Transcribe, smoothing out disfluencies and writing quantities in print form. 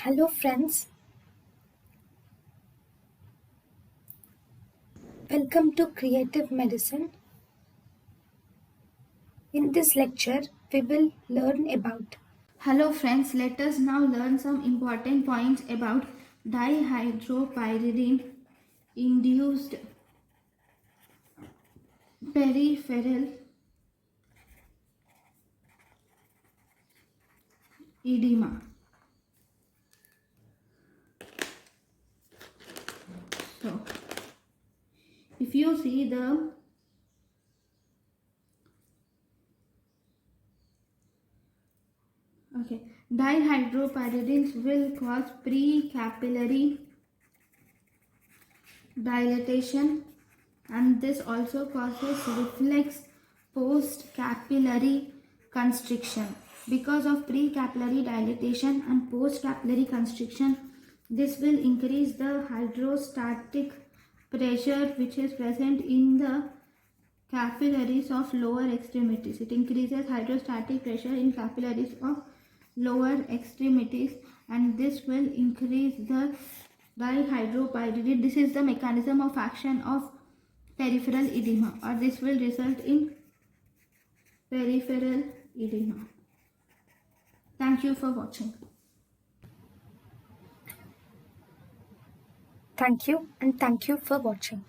Hello friends, welcome to Creative Medicine. In this lecture, we will learn about. Hello friends, let us now learn some important points about dihydropyridine induced peripheral edema. So, if you see dihydropyridines will cause pre-capillary dilatation, and this also causes reflex post-capillary constriction. Because of pre-capillary dilatation and post-capillary constriction, this will increase the hydrostatic pressure which is present in the capillaries of lower extremities. It increases hydrostatic pressure in capillaries of lower extremities, and this will increase the dihydropyridine. This is the mechanism of action of peripheral edema, or this will result in peripheral edema. Thank you for watching. Thank you and thank you for watching.